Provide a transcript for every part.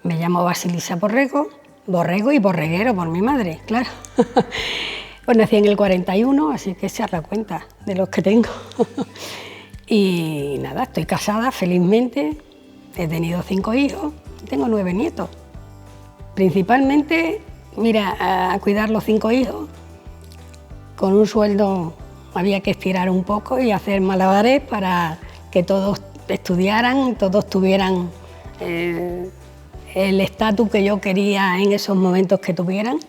Me llamo Basilisa Borrego, Borrego y Borreguero por mi madre, claro. Pues nací en el 41, así que se da cuenta de los que tengo. Y nada, estoy casada felizmente, he tenido 5 hijos, tengo 9 nietos. Principalmente, mira, a cuidar los 5 hijos, con un sueldo había que estirar un poco y hacer malabares para que todos estudiaran, todos tuvieran el estatus que yo quería en esos momentos que tuvieran.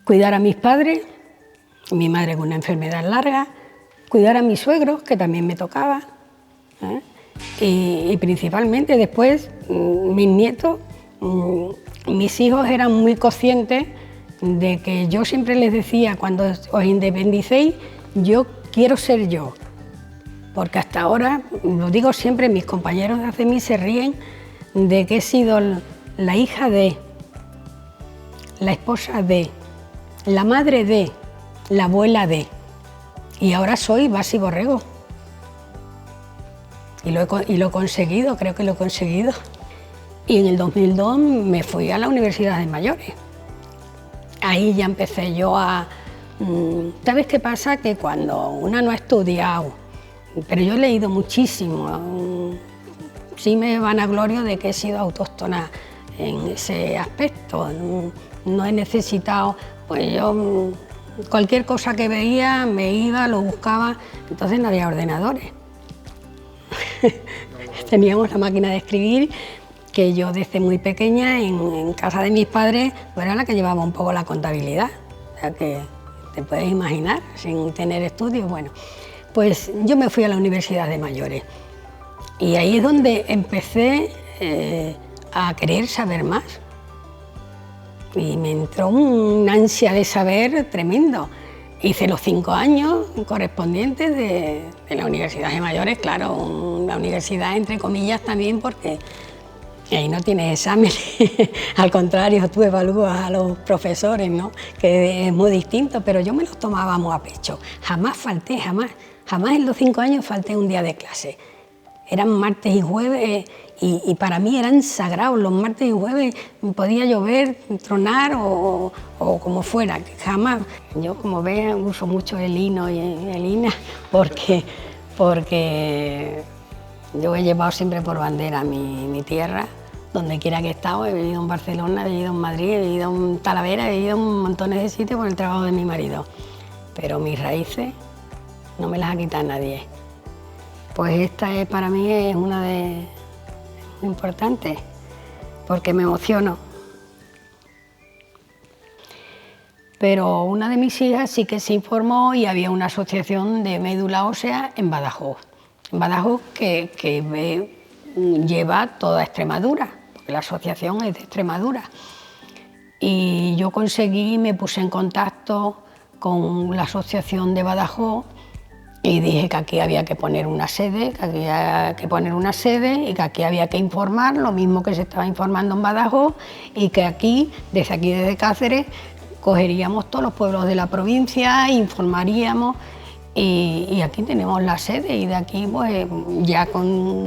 Cuidar a mis padres, mi madre con una enfermedad larga, cuidar a mis suegros, que también me tocaba, y principalmente después mis nietos, mis hijos eran muy conscientes de que yo siempre les decía, cuando os independicéis, yo quiero ser yo, porque hasta ahora, lo digo siempre, mis compañeros de ACEMI se ríen de que he sido la hija de, la esposa de, la madre de, la abuela de, y ahora soy Basi Borrego. Y lo he conseguido, creo que lo he conseguido. Y en el 2002 me fui a la Universidad de Mayores. Ahí ya empecé yo a... ¿Sabes qué pasa? Que cuando una no ha estudiado, pero yo he leído muchísimo, sí me vanaglorio de que he sido autóctona en ese aspecto, no he necesitado, pues yo cualquier cosa que veía me iba, lo buscaba, entonces no había ordenadores. Teníamos la máquina de escribir, que yo desde muy pequeña en casa de mis padres era la que llevaba un poco la contabilidad, o sea que te puedes imaginar, sin tener estudios. Bueno, pues yo me fui a la Universidad de Mayores y ahí es donde empecé a querer saber más y me entró una ansia de saber tremendo. Hice los 5 años correspondientes de la Universidad de Mayores, claro, una universidad entre comillas también porque ahí no tienes exámenes, al contrario, tú evalúas a los profesores, ¿no? Que es muy distinto, pero yo me los tomaba muy a pecho. Jamás falté, jamás en los 5 años falté un día de clase. Eran martes y jueves y para mí eran sagrados. Los martes y jueves podía llover, tronar o como fuera, jamás. Yo, como ves, uso mucho el hino y el INA porque yo he llevado siempre por bandera mi tierra, donde quiera que he estado. He vivido en Barcelona, he vivido en Madrid, he vivido en Talavera, he vivido en montones de sitios por el trabajo de mi marido. Pero mis raíces no me las ha quitado nadie. Pues esta para mí es una de muy importante, porque me emociono. Pero una de mis hijas sí que se informó y había una asociación de médula ósea en Badajoz. En Badajoz que lleva toda Extremadura, porque la asociación es de Extremadura. Y yo conseguí, me puse en contacto con la asociación de Badajoz y dije que aquí había que poner una sede, y que aquí había que informar, lo mismo que se estaba informando en Badajoz, y que aquí desde Cáceres, cogeríamos todos los pueblos de la provincia, informaríamos, y aquí tenemos la sede, y de aquí pues ya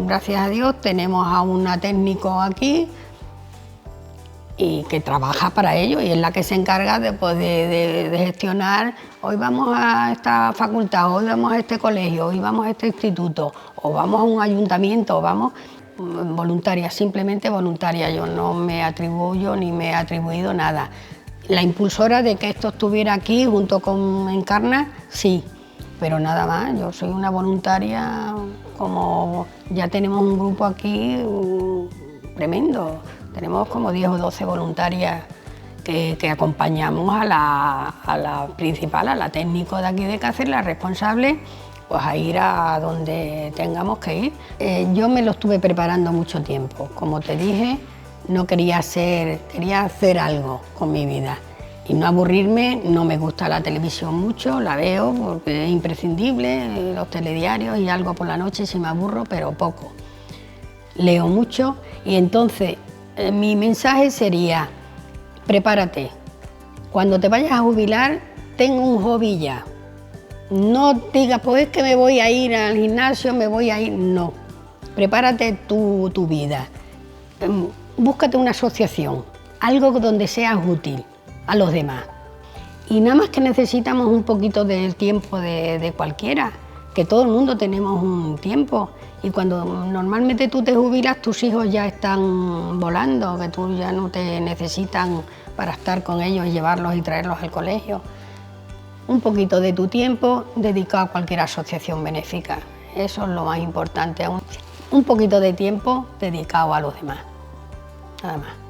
gracias a Dios tenemos a una técnico aquí y que trabaja para ello y es la que se encarga de gestionar. Hoy vamos a esta facultad, hoy vamos a este colegio, hoy vamos a este instituto, o vamos a un ayuntamiento, o vamos voluntaria, simplemente voluntaria. Yo no me atribuyo ni me he atribuido nada. La impulsora de que esto estuviera aquí junto con Encarna, sí, pero nada más. Yo soy una voluntaria, como ya tenemos un grupo aquí tremendo. Tenemos como 10 o 12 voluntarias que acompañamos a la principal, a la técnico de aquí de Cáceres, la responsable, pues a ir a donde tengamos que ir. Yo me lo estuve preparando mucho tiempo. Como te dije, no quería hacer algo con mi vida y no aburrirme. No me gusta la televisión mucho, la veo porque es imprescindible, los telediarios y algo por la noche si me aburro, pero poco. Leo mucho y entonces mi mensaje sería: prepárate. Cuando te vayas a jubilar, ten un hobby ya. No digas, pues es que me voy a ir al gimnasio, me voy a ir. No, prepárate tu vida. búscate una asociación, algo donde seas útil a los demás. Y nada más que necesitamos un poquito del tiempo de cualquiera, que todo el mundo tenemos un tiempo. Y cuando normalmente tú te jubilas, tus hijos ya están volando, que tú ya no te necesitan para estar con ellos, llevarlos y traerlos al colegio. Un poquito de tu tiempo dedicado a cualquier asociación benéfica, eso es lo más importante. Un poquito de tiempo dedicado a los demás, nada más.